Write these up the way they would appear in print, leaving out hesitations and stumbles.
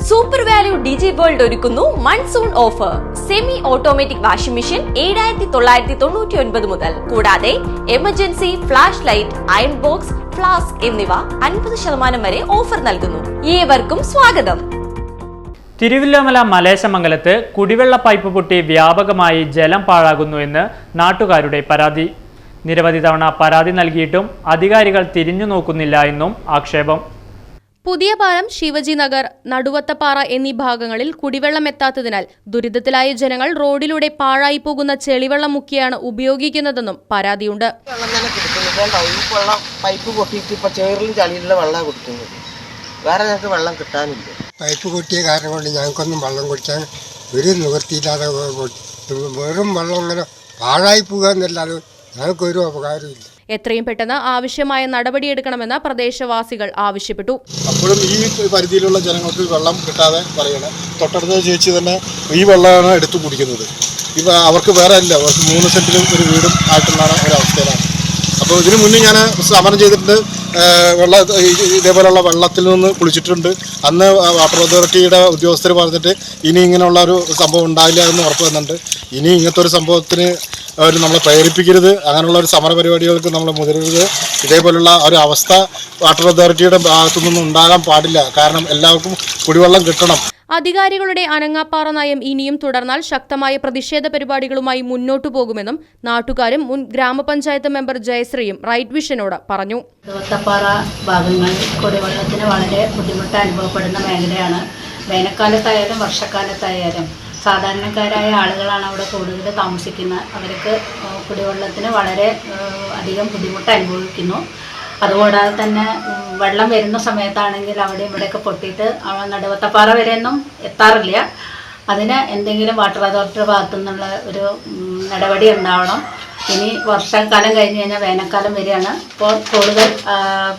Super value ഡിജി world ഒരുക്കുന്നു monsoon offer. Semi automatic washing machine 7999 മുതൽ. കൂടാതെ emergency flash light, iron box, flask എന്നിവ 50% വരെ ഓഫർ നൽകുന്നു. ഏവർക്കും സ്വാഗതം. തിരുവല്ലോമല മലേശമംഗലത്ത് കുടിവെള്ള പൈപ്പ് പൊട്ടി വ്യാപകമായി ജലം പാഴാകുന്നു എന്ന് നാട്ടുകാരുടെ പരാതി. നിരവധി തവണ പരാതി നൽകിയിട്ടും അധികാരികൾ തിരിഞ്ഞു നോക്കുന്നില്ല എന്നും ആക്ഷേപം. പുതിയ പാലം, ശിവജി നഗർ, നടുവത്തപ്പാറ എന്നീ ഭാഗങ്ങളിൽ കുടിവെള്ളം എത്താത്തതിനാൽ ദുരിതത്തിലായ ജനങ്ങൾ റോഡിലൂടെ പാഴായി പോകുന്ന ചെളിവെള്ളം മുക്കിയാണ് ഉപയോഗിക്കുന്നതെന്നും പരാതിയുണ്ട്. പൈപ്പ് പൊട്ടിയിട്ട് ഇപ്പോൾ ചേറിലും ചളിയിലുള്ള വെള്ളം കുടിക്കുന്നത്, വേറെ ഞങ്ങൾക്ക് വെള്ളം കിട്ടാനില്ല. പൈപ്പ് പൊട്ടിയ കാരണം കൊണ്ട് ഞങ്ങൾക്കൊന്നും വെള്ളം കുടിക്കാൻ ഒരു നിവൃത്തിയില്ലാതെ വെറും വെള്ളം ഇങ്ങനെ പാഴായി പോകുക എന്നല്ലാതെ ഞങ്ങൾക്കൊരു ഉപകാരമില്ല. എത്രയും പെട്ടെന്ന് ആവശ്യമായ നടപടിയെടുക്കണമെന്ന് പ്രദേശവാസികൾ ആവശ്യപ്പെട്ടു. അപ്പോഴും ഈ പരിധിയിലുള്ള ജനങ്ങൾക്ക് വെള്ളം കിട്ടാതെ പറയണം. തൊട്ടടുത്ത ചേച്ചി തന്നെ ഈ വെള്ളമാണ് എടുത്തു കുടിക്കുന്നത്. ഇവ അവർക്ക് വേറെ അല്ല, അവർക്ക് 3 സെന്റിലും ഒരു വീടും ആയിട്ടുള്ള ഒരവസ്ഥയിലാണ്. അപ്പോൾ ഇതിനു മുന്നേ ഞാൻ സമരം ചെയ്തിട്ടുണ്ട്. ഇതേപോലെയുള്ള വെള്ളത്തിൽ നിന്ന് കുളിച്ചിട്ടുണ്ട്. അന്ന് വാട്ടർ അതോറിറ്റിയുടെ ഉദ്യോഗസ്ഥർ പറഞ്ഞിട്ട് ഇനി ഇങ്ങനെയുള്ള ഒരു സംഭവം ഉണ്ടാവില്ല എന്ന് ഉറപ്പ് വന്നിട്ടുണ്ട്. ഇനി ഇങ്ങനത്തെ ഒരു സംഭവത്തിന് അവർ നമ്മളെ പ്രേരിപ്പിക്കരുത്, അങ്ങനെയുള്ള ഒരു സമര പരിപാടികൾക്ക് നമ്മൾ മുതിരരുത്. ഇതേപോലുള്ള ഒരു അവസ്ഥ വാട്ടർ അതോറിറ്റിയുടെ ഭാഗത്തു നിന്നും ഉണ്ടാകാൻ പാടില്ല. കാരണം എല്ലാവർക്കും കുടിവെള്ളം കിട്ടണം. അധികാരികളുടെ അനങ്ങാപ്പാറ നയം ഇനിയും തുടർന്നാൽ ശക്തമായ പ്രതിഷേധ പരിപാടികളുമായി മുന്നോട്ടു പോകുമെന്നും നാട്ടുകാരും മുൻ ഗ്രാമപഞ്ചായത്ത് മെമ്പർ ജയശ്രീയും റൈറ്റ് വിഷനോട് പറഞ്ഞു. നടുവത്തപ്പാറ ഭാഗങ്ങളിൽ കുടിവെള്ളത്തിന് വളരെ ബുദ്ധിമുട്ട് അനുഭവപ്പെടുന്ന മേഖലയാണ്. വേനൽക്കാലത്തായാലും വർഷക്കാലത്തായാലും സാധാരണക്കാരായ ആളുകളാണ് അവിടെ കൂടുതൽ താമസിക്കുന്നത്. അവർക്ക് കുടിവെള്ളത്തിന് വളരെ അധികം ബുദ്ധിമുട്ട് അനുഭവിക്കുന്നു. അതുകൂടാതെ തന്നെ വെള്ളം വരുന്ന സമയത്താണെങ്കിൽ അവിടെ ഇവിടെയൊക്കെ പൊട്ടിയിട്ട് നടുവത്തപ്പാറ വരെയൊന്നും എത്താറില്ല. അതിന് എന്തെങ്കിലും വാട്ടർ അതോറിറ്റിയുടെ ഭാഗത്തു നിന്നുള്ള ഒരു നടപടി ഉണ്ടാവണം. ഇനി വർഷക്കാലം കഴിഞ്ഞ് കഴിഞ്ഞാൽ വേനൽക്കാലം വരികയാണ്. അപ്പോൾ കൂടുതൽ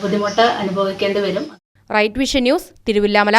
ബുദ്ധിമുട്ട് അനുഭവിക്കേണ്ടി വരും. Right Vision News, Thiruvilwamala.